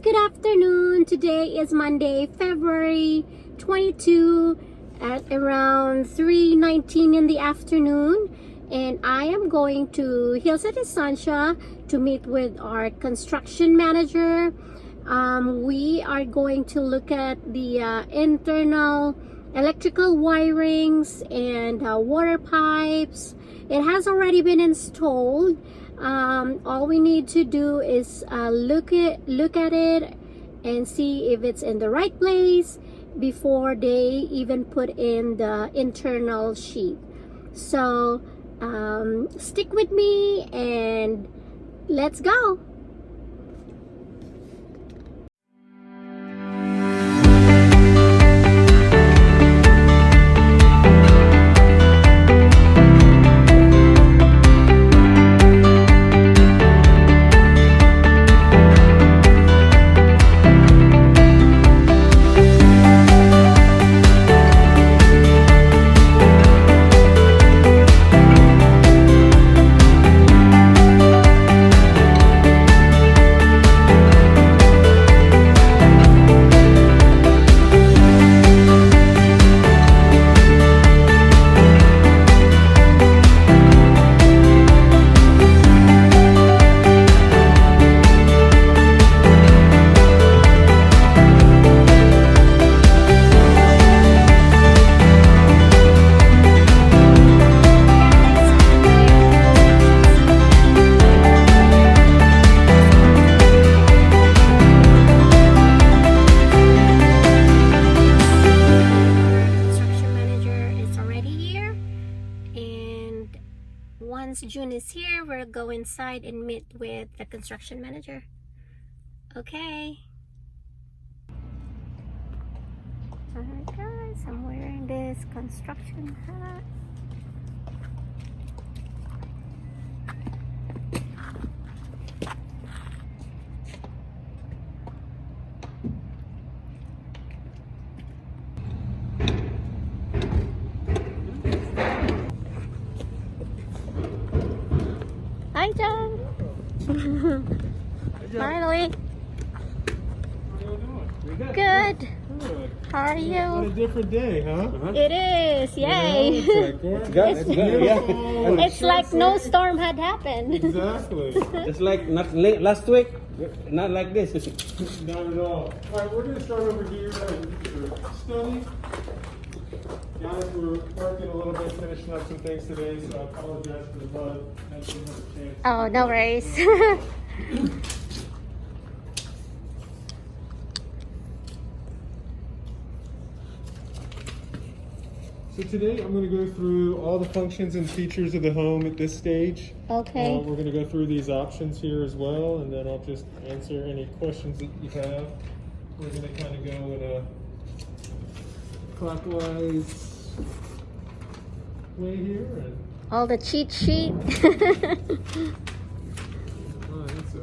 good afternoon. Today is Monday, February 22 at around 3:19 in the afternoon. And I am going to Hills at Estancia to meet with our construction manager. We are going to look at the internal electrical wirings and water pipes. It has already been installed. All we need to do is look at it and see if it's in the right place before they even put in the internal sheet. So stick with me and let's go. Once June is here, we'll go inside and meet with the construction manager. Okay. Alright guys, I'm wearing this construction hat. Hi, John. Finally. Good. How are you? What a different day, huh? It is. Yay. It's like no storm had happened. Exactly. It's like not last week, not like this. Not at all. All right, we're going to start over here. Study. Guys, we're working a little bit, finishing up some things today, so I apologize for the mud. Oh, no worries. So today I'm going to go through all the functions and features of the home at this stage. Okay. We're going to go through these options here as well, and then I'll just answer any questions that you have. We're going to kind of go in a clockwise way here. And All the cheat sheet. Alright, so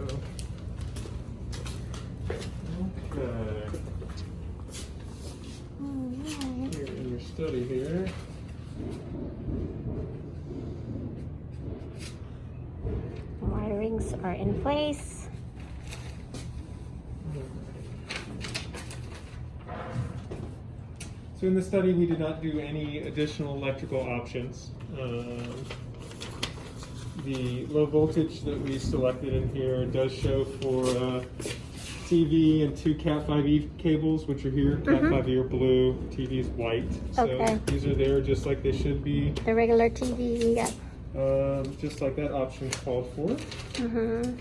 okay. Here in your study here. Wirings are in place. So in the study, we did not do any additional electrical options. The low voltage that we selected in here does show for TV and two Cat 5e cables, which are here. Cat 5e are blue, TV is white. So Okay. these are there just like they should be. The regular TV, yeah. Just like that option called for. Mm-hmm.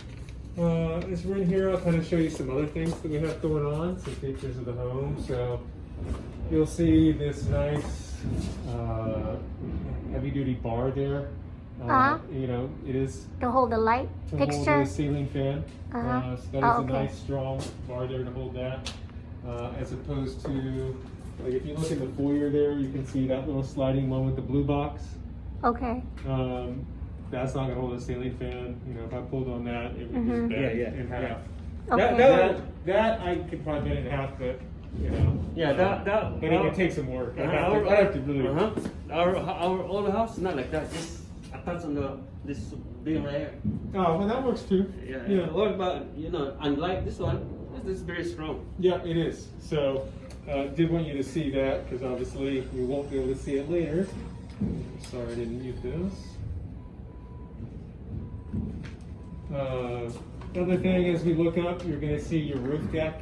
As we're in here, I'll kind of show you some other things that we have going on, some features of the home. So you'll see this nice heavy-duty bar there. You know, it is To hold the light to fixture. hold the ceiling fan. So that is a okay. nice, strong bar there to hold that. As opposed to, like, if you look in the foyer there, you can see that little sliding one with the blue box. Okay. That's not gonna hold a ceiling fan. You know, if I pulled on that, it would just bend in half. Okay. That I could probably bend in half, but you know. Yeah, but it would take some work. I have to really. Our old house not like that. Just attached on this beam right here. Oh, well, that works too. Yeah. What about unlike this one? this is very strong. Yeah, it is. So, did want you to see that because obviously you won't be able to see it later. Sorry, I didn't mute this. Other thing, as we look up, you're going to see your roof deck.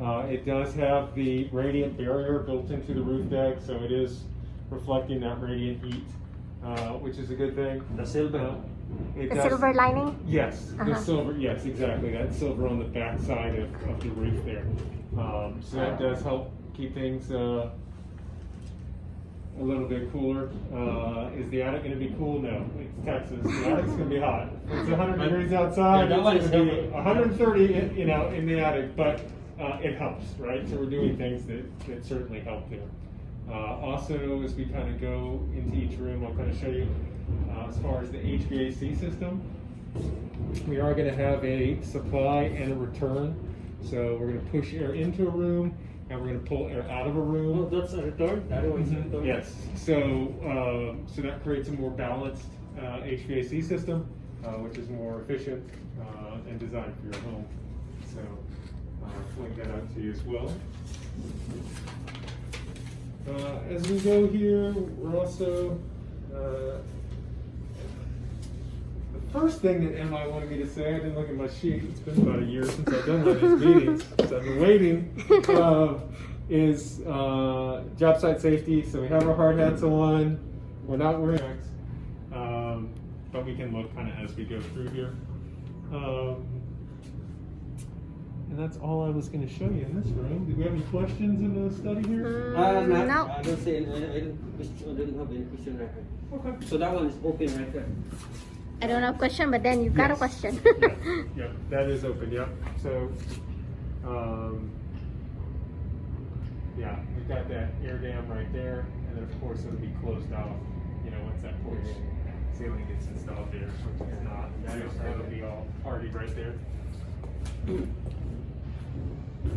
It does have the radiant barrier built into the roof deck, so it is reflecting that radiant heat, which is a good thing. The silver. It The does- silver lining? Yes, the Uh-huh. silver. Yes, exactly. That silver on the back side of the roof there. So that does help keep things a little bit cooler. Is the attic going to be cool? No, it's Texas. The attic's going to be hot. It's 100 degrees outside. Yeah, that one it's is going to be helping. 130, in the attic, but it helps, right? So we're doing things that certainly help there. Also, as we kind of go into each room, I'll kind of show you as far as the HVAC system. We are going to have a supply and a return. So we're going to push air into a room and we're going to pull air out of a room. Oh, that's a return. The other one is a return. Yes. So that creates a more balanced HVAC system, which is more efficient and designed for your home. So I'll point that out to you as well. As we go here, we're also the first thing that MI wanted me to say, I didn't look at my sheet, it's been about a year since I've done one of these meetings, so I've been waiting, is job site safety. So we have our hard hats on, we're not wearing hats, but we can look kind of as we go through here. And that's all I was going to show you in this room. Did we have any questions in the study here? No. I don't see any, I don't have any question right here. Okay. So that one is open right there. I don't have a question, but then you got a Yes. question. Yeah, that is open, yep. So, yeah, we've got that air dam right there, and then of course it'll be closed off, once that porch ceiling gets installed there, which is not, that'll be all already right there.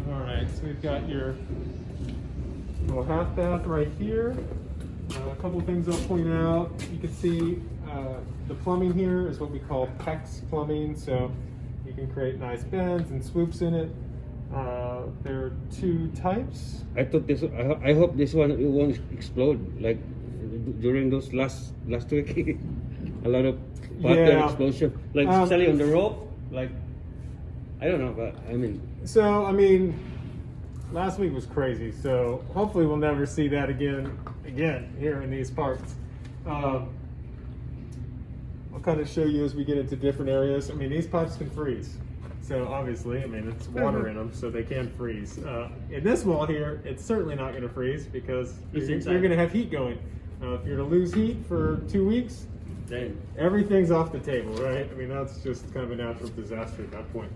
All right, so we've got your little half bath right here. A couple things I'll point out. You can see the plumbing here is what we call PEX plumbing, so you can create nice bends and swoops in it. There are two types. I thought this. I hope this one it won't explode like during those last week. A lot of water Yeah. explosion, like especially on the rope. Like I don't know, but I mean. So, last week was crazy, so hopefully we'll never see that again here in these parts. I'll kind of show you as we get into different areas. These pipes can freeze. So obviously, it's water in them, so they can freeze. In this wall here, it's certainly not going to freeze because It's you're inside. going to have heat going. If you're to lose heat for 2 weeks, Then everything's off the table, right? That's just kind of a natural disaster at that point.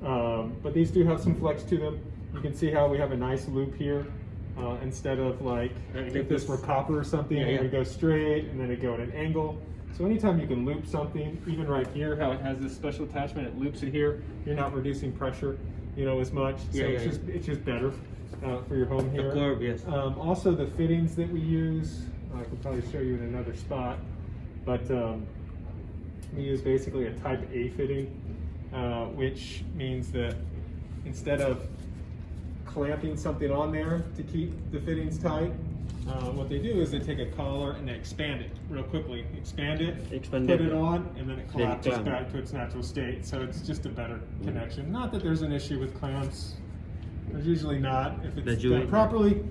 But these do have some flex to them. You can see how we have a nice loop here. Instead of like if this were copper or something, Yeah, it yeah. would go straight and then it go at an angle. So anytime you can loop something, even right here, how it has this special attachment, it loops it here. You're not reducing pressure, as much. So Yeah, it's yeah, just better for your home here. the curve, yes. Also, the fittings that we use, I could probably show you in another spot, but we use basically a Type A fitting, which means that instead of clamping something on there to keep the fittings tight, what they do is they take a collar and they expand it real quickly. Expand it, Expand put it. it on, and then it collapses clamp. back to its natural state. So it's just a better connection. Not that there's an issue with clamps. There's usually not. If it's The done joint. properly,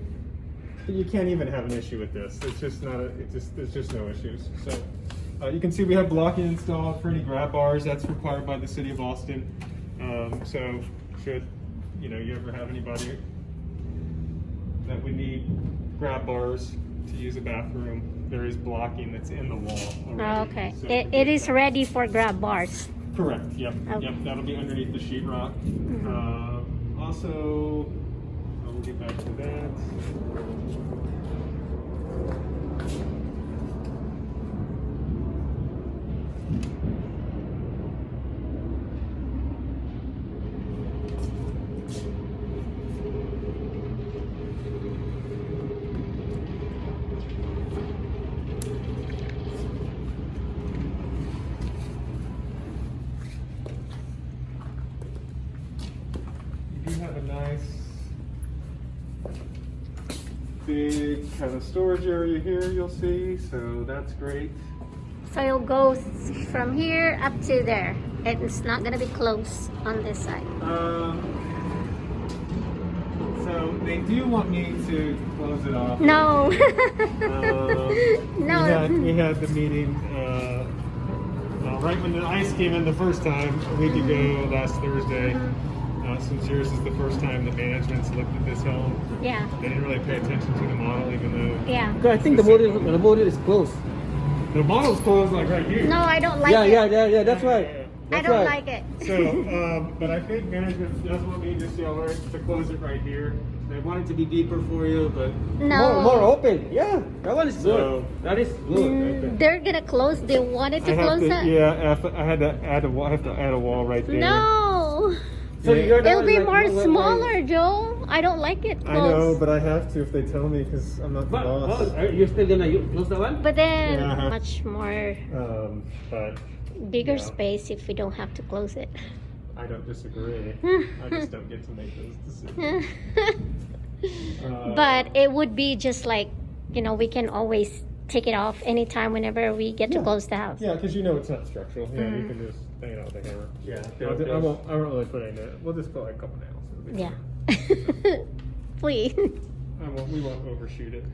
you can't even have an issue with this. It's just not there's just no issues. So you can see we have blocking installed for any grab bars. That's required by the city of Austin. So should you ever have anybody that would need grab bars to use a bathroom, there is blocking that's in the wall already. Okay. So It is ready for grab bars. correct. Yep. Okay. Yep. That'll be underneath the sheetrock. Also, I'll get back to that. nice big kind of storage area here, you'll see, so that's great. So it'll go from here up to there. It's not gonna be close on this side. So they do want me to close it off. No. No. We had the meeting right when the ice came in the first time, a week ago, last Thursday. Since yours is the first time the management's looked at this home, Yeah. they didn't really pay attention to the model, even though Yeah. I think the model is close. the model's closed like right here. No, I don't like Yeah, it. yeah. That's right. I That's don't right. like it. So, but I think management does want me just to close it right here. They want it to be deeper for you, but No. More open. Yeah, that one is good. So- That is good. They're gonna close. They wanted to I have close to, that. yeah, I had to add a wall. I have to add a wall right there. No. So Yeah. you're the It'll one be like- more like- smaller, Joe. I don't like it I know, close. but I have to if they tell me because I'm not the boss. Are you still gonna close that one? But then Yeah. much more But bigger Yeah. space if we don't have to close it. I don't disagree. I just don't get to make those decisions. But it would be just like, we can always take it off anytime whenever we get to Yeah. cleanse the house. Yeah, because you know it's not structural. Yeah, you can just hang it out with a hammer. Yeah, I won't really put any. We'll just put like a couple nails. It'll be Yeah. fine. Please. We won't overshoot it.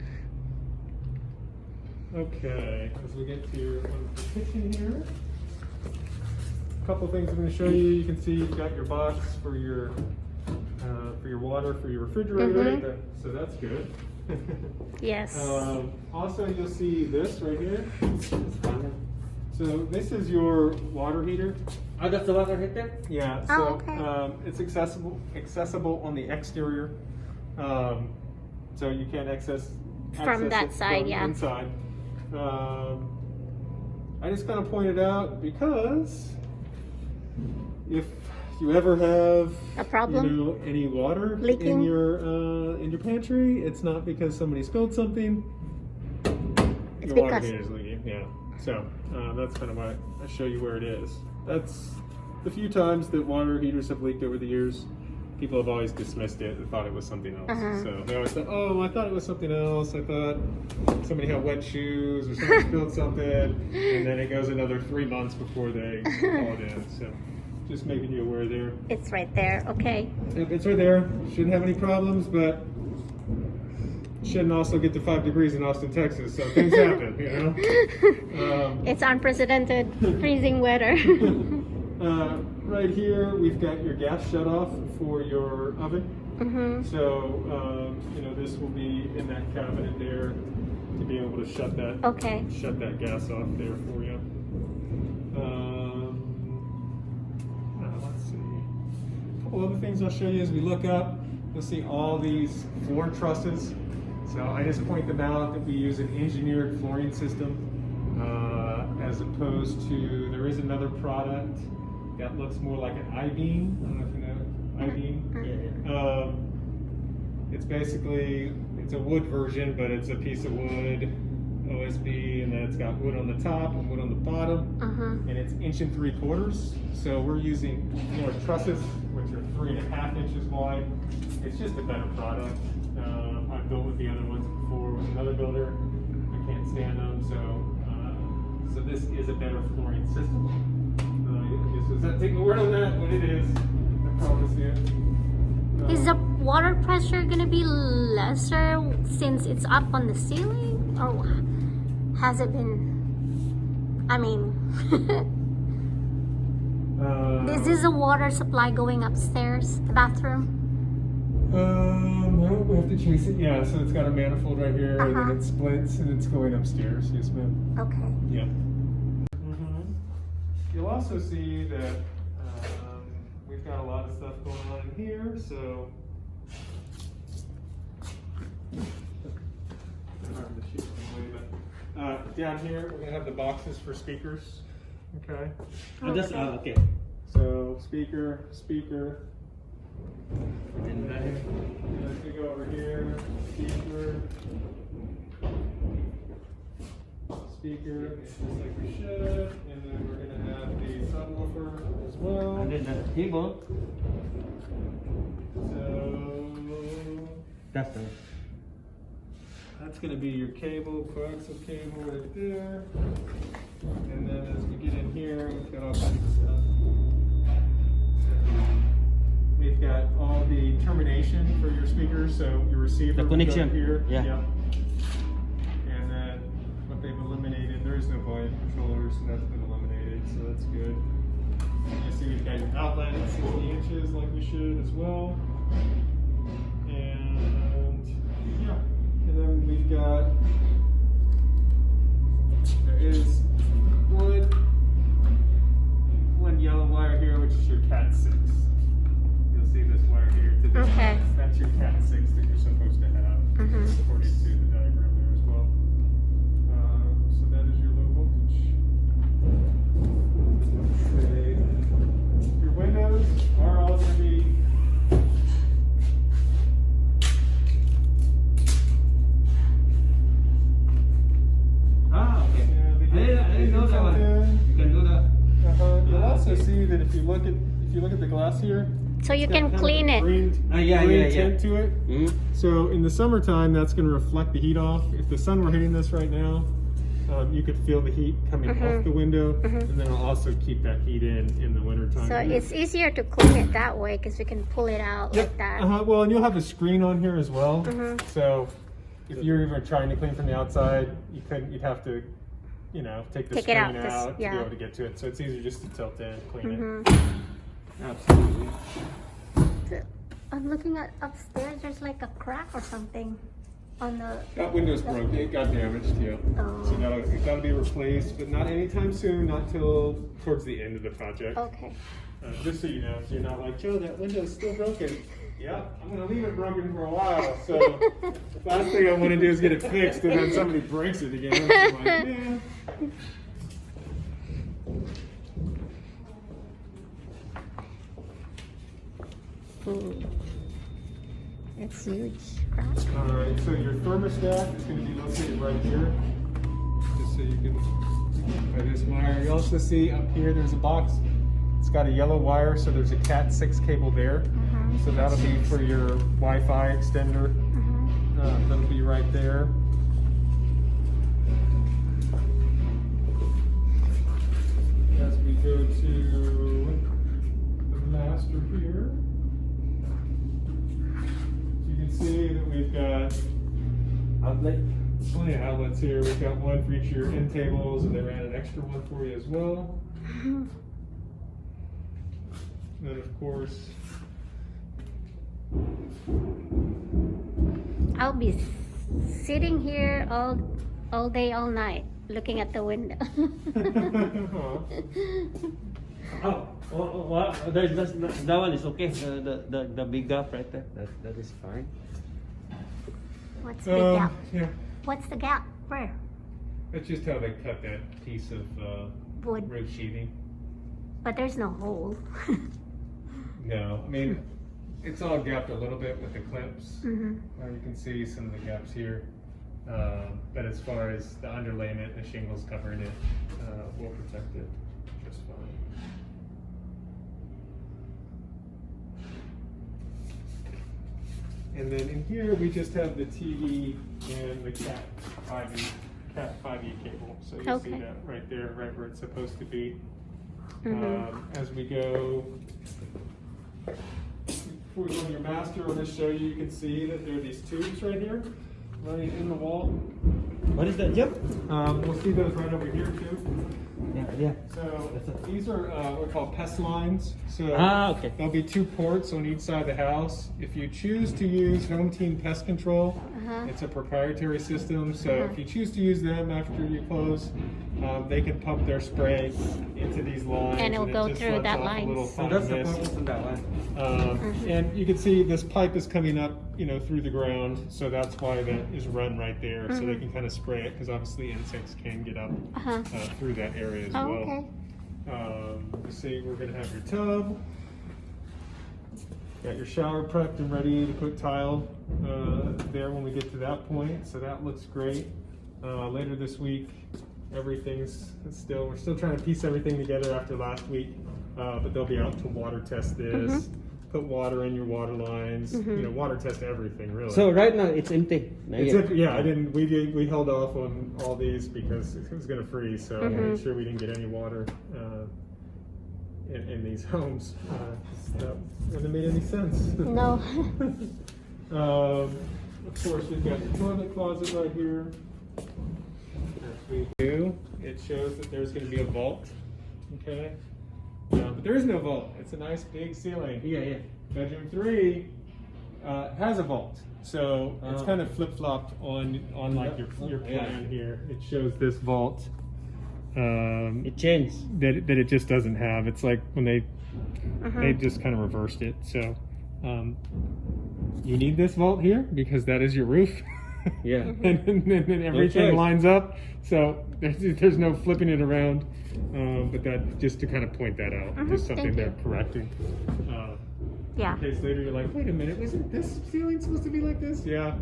Okay, as we get to your wonderful kitchen here, a couple things I'm going to show you. You can see you've got your box for your water for your refrigerator, so that's good. Yes. Also, you'll see this right here. So this is your water heater. Oh, that's the water heater? Yeah. Oh, So okay. it's accessible on the exterior. So you can't access that it side, from yeah. inside. I just kind of pointed out because if you ever have A problem? any water Leaking? in your pantry, it's not because somebody spilled something. It's Your water because- heater is leaking. Yeah. So that's kind of why I show you where it is. That's the few times that water heaters have leaked over the years. People have always dismissed it and thought it was something else. So they always thought, oh, I thought it was something else. I thought somebody had wet shoes or somebody spilled something. And then it goes another 3 months before they call it in. So just making you aware there. It's right there. Okay. Yep, it's right there. Shouldn't have any problems, but shouldn't also get to 5 degrees in Austin, Texas. So things happen, It's unprecedented freezing weather. Right here, we've got your gas shutoff for your oven. So, this will be in that cabinet there to be able to shut that Okay. gas off there for you. Let's see. A couple other things I'll show you as we look up. You'll see all these floor trusses. So I just point them out that we use an engineered flooring system as opposed to, there is another product that looks more like an I-beam. I don't know if you know I-beam. It's basically, it's a wood version, but it's a piece of wood, OSB, and then it's got wood on the top and wood on the bottom. And it's 1 3/4 inches. So we're using more trusses, which are 3.5 inches wide. It's just a better product. I've built with the other ones before with another builder. I can't stand them, so this is a better flooring system. Does that take a word on that? What it is, I promise you. Is the water pressure gonna be lesser since it's up on the ceiling? Or has it been? I mean, is this a water supply going upstairs, the bathroom? No, we have to chase it. Yeah, so it's got a manifold right here, and then it splits, and it's going upstairs. Yes, ma'am. Okay. Yeah. You'll also see that we've got a lot of stuff going on in here, so. Down here, we're going to have the boxes for speakers. Okay. Okay. So, speaker. And as we go over here, speaker, just like we should, and then we're going to have the subwoofer as well. And then the table. That's the. That's going to be your cable, coaxial cable right there. And then as we get in here, we've got all kinds of stuff. We've got all the termination for your speakers, so your receiver The will connection. go here. Yeah. And then what they've eliminated, there is no volume controller, so that's been eliminated, so that's good. And you see we've got your outlet at 60 inches like we should as well. And yeah. And then we've got, there is one yellow wire here, which is your Cat 6. You'll see this wire here to this. Okay. That's your Cat 6 that you're supposed to have, according to the diagram there as well. So that is your low voltage. Your windows are all going to be Okay. I didn't know that one. You can do that. You'll also see that if you look at the glass here, So you it's can got clean kind of a it. green tint to it. Mm-hmm. So in the summertime, that's going to reflect the heat off. If the sun were hitting this right now, you could feel the heat coming off the window, and then it'll also keep that heat in the wintertime. So it's easier to clean it that way because we can pull it out like that. Well, and you'll have a screen on here as well. So if you're even trying to clean from the outside, you'd have to, take the Take screen it out, out, to be able to get to it. So it's easier just to tilt in, clean it. Absolutely. I'm looking at upstairs. There's like a crack or something on the. That window's broken. It got damaged, yeah. Oh. So it's got to be replaced, but not anytime soon. Not till towards the end of the project. Okay. Just so you know, so you're not like, Joe, that window's still broken. Yeah, I'm gonna leave it broken for a while. So the last thing I want to do is get it fixed, and then somebody breaks it again. I'm like, yeah. Ooh. It's huge crack. All right, so your thermostat is going to be located right here, just so you can by this wire. You also see up here there's a box. It's got a yellow wire, so there's a Cat 6 cable there. So that'll be for your Wi-Fi extender. That'll be right there. As we go to the master here, you can see that we've got Outlet. plenty of outlets here. We've got one for each of your end tables, and they ran an extra one for you as well. Then, of course, I'll be sitting here all day, all night, looking at the window. Well, that one is okay. The big gap right there. That is fine. What's the big gap? yeah, What's the gap? Where? that's just how they cut that piece of Wood. rib sheathing. But there's no hole. No, I mean, it's all gapped a little bit with the clips. You can see some of the gaps here. But as far as the underlayment, the shingles covering it, will protect it just fine. And then in here, we just have the TV and the Cat 5e cable. So you'll see Okay. that right there, right where it's supposed to be. As we go, before we go to your master, I'll just show you, you can see that there are these tubes right here, running in the wall. What is that? Yep. We'll see those right over here too. Yeah. So these are what are called pest lines. So Okay. there'll be 2 ports on each side of the house. If you choose to use Home Team Pest Control, it's a proprietary system. So if you choose to use them after you close, they can pump their spray into these lines, And it'll it go just through lets that off a line. little So fine that's the mist. purpose of that one. And you can see this pipe is coming up, through the ground, so that's why that is run right there, so they can kind of spray it, because obviously insects can get up through that area as well. Okay. You see, we're going to have your tub. Got your shower prepped and ready to put tile there when we get to that point, so that looks great. Later this week, we're still trying to piece everything together after last week, but they'll be out to water test this. put water in your water lines, water test everything really. So right now it's empty. Not It's yet. yeah, we held off on all these because it was going to freeze, so I made sure we didn't get any water in these homes. That wouldn't have made any sense. No. Of course, we've got the toilet closet right here. As we do, it shows that there's going to be a vault. Okay, but there is no vault. It's a nice big ceiling. Yeah. Bedroom 3 has a vault, so it's kind of flip flopped on like your plan here. It shows this vault. It changed. That it just doesn't have. It's like when they just kind of reversed it. So you need this vault here because that is your roof. Yeah. and then everything lines up. So there's no flipping it around. But that just to kind of point that out. Just something they're correcting. Yeah. In case later you're like, wait a minute, wasn't this ceiling supposed to be like this? Yeah.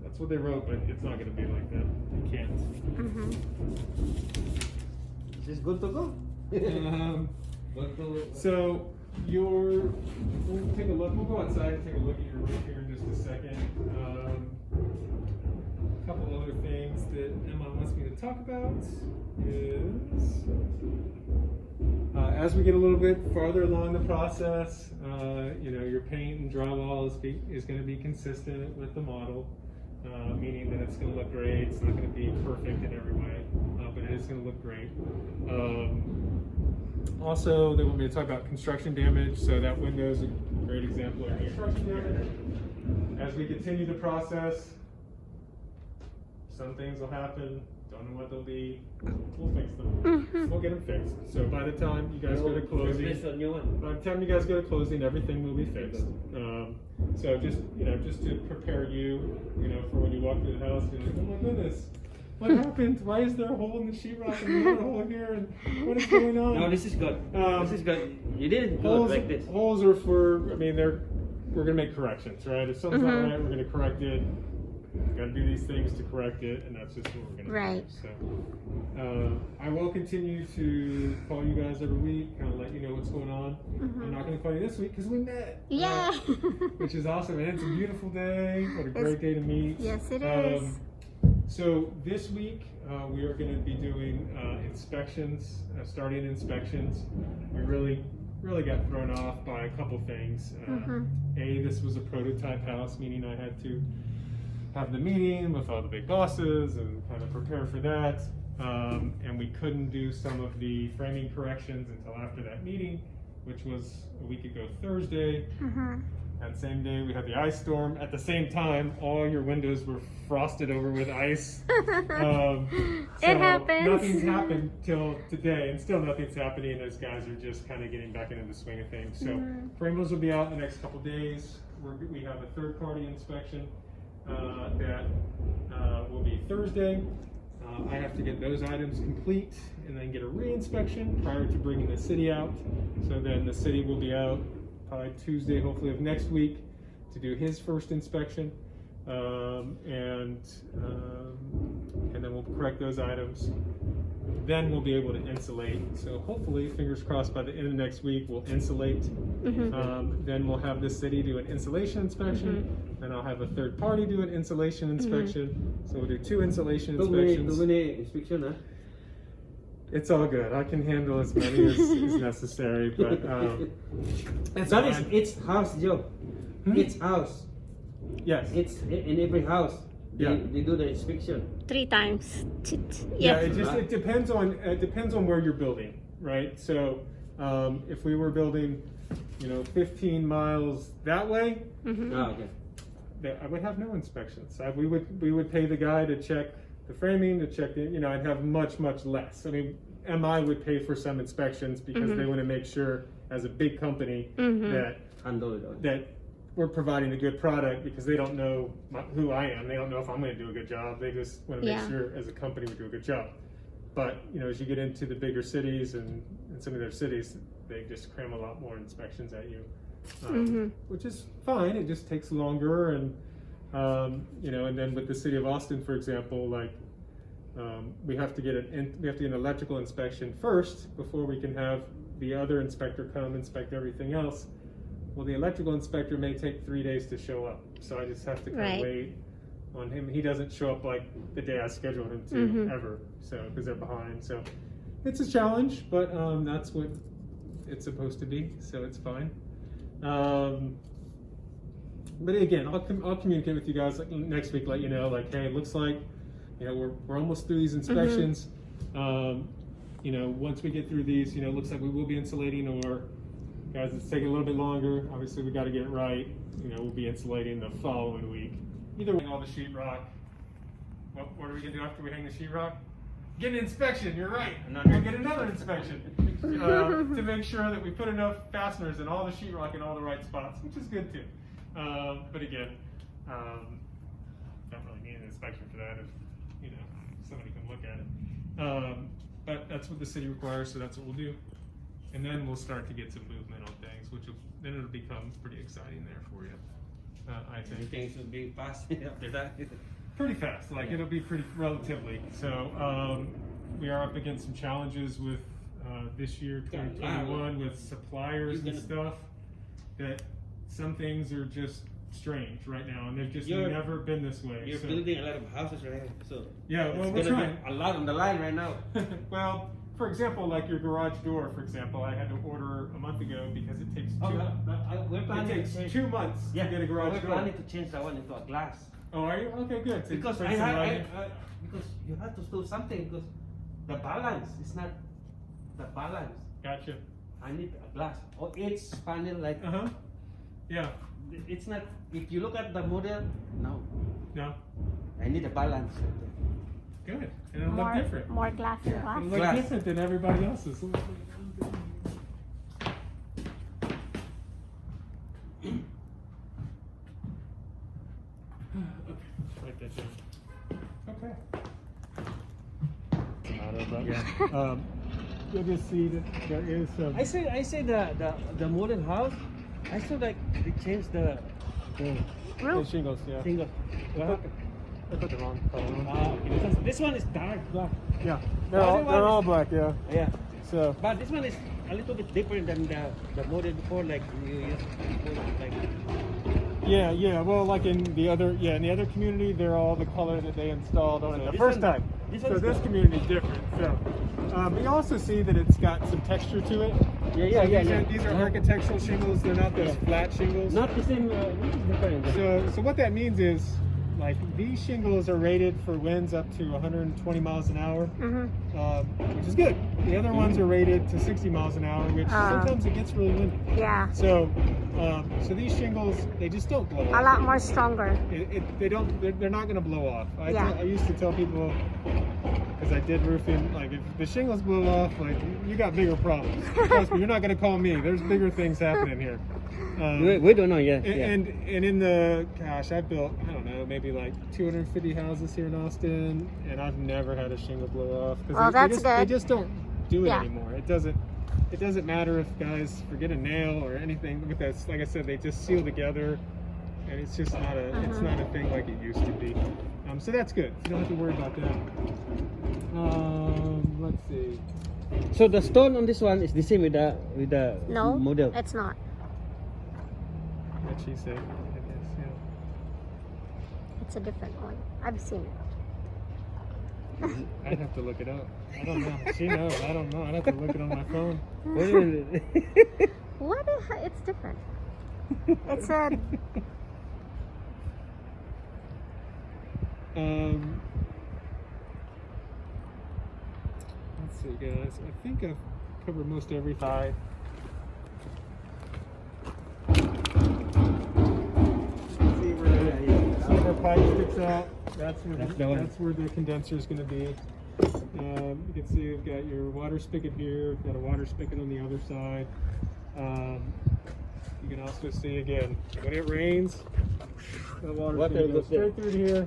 That's what they wrote, but it's not going to be like that. It can't. This is good to go. So we'll take a look. We'll go outside and take a look at your roof here in just a second. A couple other things that Emma wants me to talk about is as we get a little bit farther along the process, your paint and drywall is going to be consistent with the model, meaning that it's going to look great. It's not going to be perfect in every way, but it is going to look great. Also, they want me to talk about construction damage, so that window is a great example of construction damage. As we continue the process, some things will happen, don't know what they'll be, we'll fix them. We'll get them fixed. So by the time you guys go to closing, everything will be fixed. So just to prepare you, for when you walk through the house, you're like, oh my goodness, what happened? Why is there a hole in the sheetrock and another hole here? And what is going on? No, this is good. This is good. You didn't do it like this. Holes are for, we're going to make corrections, right? If something's not right, we're going to correct it. Got to do these things to correct it, and that's just what we're going to do. So, I will continue to call you guys every week, kind of let you know what's going on. I'm not going to call you this week because we met. Yeah. Which is awesome, and it's a beautiful day. What a great day to meet. Yes, it is. So this week we are going to be doing inspections, starting inspections. We really got thrown off by a couple things. This was a prototype house, meaning I had to have the meeting with all the big bosses and kind of prepare for that. And we couldn't do some of the framing corrections until after that meeting, which was a week ago Thursday. That same day we had the ice storm. At the same time, all your windows were frosted over with ice. It happens. Nothing's happened till today, and still nothing's happening. Those guys are just kind of getting back into the swing of things. So framers will be out in the next couple days. We have a third-party inspection that will be Thursday. I have to get those items complete and then get a re-inspection prior to bringing the city out. So then the city will be out probably Tuesday, hopefully of next week, to do his first inspection, and then we'll correct those items. Then we'll be able to insulate. So hopefully, fingers crossed, by the end of next week we'll insulate. Then we'll have the city do an insulation inspection. Then I'll have a third party do an insulation inspection. So we'll do 2 insulation inspections. Too many inspection, huh? It's all good. I can handle as many as necessary, but That is its house job. Its house. Yes. It's in every house. Yeah. They do the inspection 3 times. Yeah, it depends on where you're building, right? So if we were building, 15 miles that way, Okay. I would have no inspections. We would pay the guy to check the framing, to check the, I'd have much less. I mean, MI would pay for some inspections because they want to make sure, as a big company, that we're providing a good product, because they don't know who I am. They don't know if I'm going to do a good job. They just want to make sure, as a company, we do a good job. But as you get into the bigger cities and some of their cities, they just cram a lot more inspections at you, which is fine. It just takes longer, and and then with the city of Austin, for example, we have to get an electrical inspection first before we can have the other inspector come inspect everything else. Well, the electrical inspector may take 3 days to show up, so I just have to kind Right. of wait on him. He doesn't show up like the day I scheduled him to Mhm. ever, so because they're behind. So it's a challenge, but that's what it's supposed to be, so it's fine. But again, I'll communicate with you guys like, next week, let you know, like, hey, it looks like, you know, we're almost through these inspections. You know, once we get through these, you know, it looks like we will be insulating, or guys, it's taking a little bit longer. Obviously, we got to get it right. You know, we'll be insulating the following week. Either way, all the sheetrock. What are we gonna do after we hang the sheetrock? Get an inspection. You're right. We'll get another inspection to make sure that we put enough fasteners in all the sheetrock in all the right spots, which is good too. But again, don't really need an inspection for that if you know somebody can look at it. But that's what the city requires, so that's what we'll do. And then we'll start to get some movement on things, then it'll become pretty exciting there for you. I think Things will be fast after that. pretty fast. Like it'll be pretty relatively. So we are up against some challenges with this year, 2021, with suppliers and stuff. That some things are just strange right now, and they've just never been this way. You're building a lot of houses right now, so yeah, well, it's we're gonna trying. be a lot on the line right now. Well, for example, like your garage door, for example, I had to order a month ago because it takes We're planning it takes to change. 2 months to get a garage We're door. planning to change that one into a glass. Oh, are you? Okay, good. So Because put some lighting. because you have to do something, because the balance is not the balance. Gotcha. I need a glass. Or each panel, like Yeah. it's not. If you look at the model, no, No. I need a balance. Good. And it'll look different. More glass and It'll glass. look Glass. different than everybody else's. Write that down. Okay. Yeah. You'll just see that there is some. I say the model house. I saw like they changed the Roof. shingles, yeah. single. What happened? I put the wrong color on. Okay. Because this one is dark black. Yeah, The other one they're is- all black, yeah. Yeah. So, But this one is a little bit different than the model before, like you used before, like. yeah. Well, like in the other community, they're all the color that they installed on it So the this first one- time. this So one's this got- community is different. So, we also see that it's got some texture to it. So these are architectural shingles. They're not those flat shingles. Not the same. Which is different. So what that means is, like, these shingles are rated for winds up to 120 miles an hour, which is good. The other ones are rated to 60 miles an hour, which sometimes it gets really windy. Yeah. So, so these shingles, they just don't blow off. A lot more stronger. They're not going to blow off. Yeah. I used to tell people, because I did roofing, like, if the shingles blow off, like, you got bigger problems. Trust me, you're not going to call me. There's bigger things happening here. We don't know yet. And in the, gosh, I built, I don't know, maybe like 250 houses here in Austin, and I've never had a shingle blow off. 'Cause Well, that's they good. just don't do it Yeah. anymore. It doesn't matter if guys forget a nail or anything. Look at this. Like I said, they just seal together, and it's just not it's not a thing like it used to be. So that's good. You don't have to worry about that. Let's see. So the stone on this one is the same with the No, model. it's not. What'd she say? It is, yeah. It's a different one. I've seen it. I'd have to look it up. I don't know. She knows. I don't know. I'd have to look it on my phone. What? It's different. It's a. Let's see, guys. I think I've covered most every side. See where the pipe sticks out. That's where the condenser is going to be. You can see we've got your water spigot here. We've got a water spigot on the other side. You can also see again when it rains, the water's Water going to go goes there. straight through here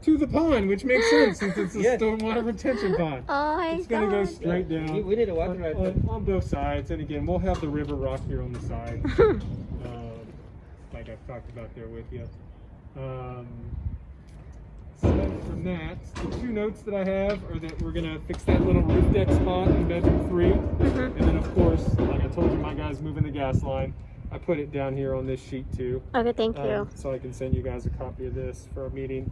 to the pond, which makes sense since it's a Yes. stormwater retention pond. Oh my It's going to go God. straight down. We need a water right there. on both sides, and again, we'll have the river rock here on the side, like I've talked about there with you. So from that, the two notes that I have are that we're gonna fix that little roof deck spot in bedroom 3, and then of course, like I told you, my guy's moving the gas line. I put it down here on this sheet too. Okay, thank you. So I can send you guys a copy of this for a meeting.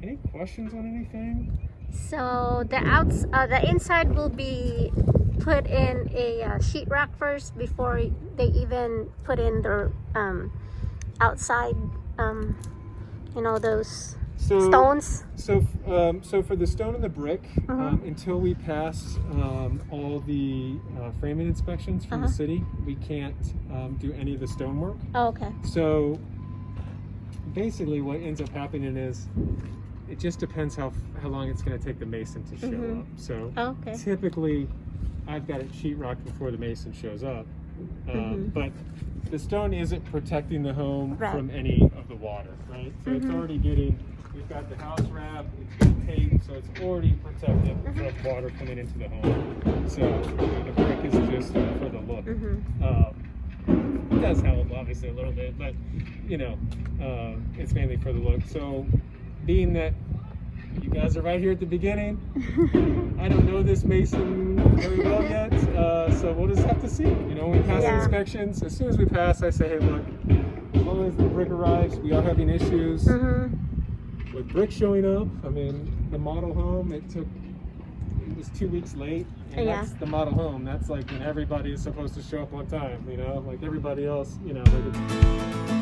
Any questions on anything? So the inside will be put in a sheetrock first before they even put in their outside, you know, those stones. So for the stone and the brick, until we pass all the framing inspections from the city, we can't do any of the stonework. Oh, okay. So basically what ends up happening is it just depends how long it's going to take the mason to show up. So typically I've got it sheetrocked before the mason shows up. But the stone isn't protecting the home from any of the water, right? So it's already getting, we've got the house wrap, it's got tape, so it's already protected from water coming into the home. So the brick is just for the look. It does help, obviously, a little bit, but you know, it's mainly for the look. So being that you guys are right here at the beginning, I don't know this mason very well yet, so we'll just have to see. You know, when we pass the inspections, as soon as we pass, I say, hey, look, as long as the brick arrives, we are having issues with brick showing up. I mean, the model home, it was 2 weeks late, and that's the model home. That's like when everybody is supposed to show up on time, you know, like everybody else, you know. Like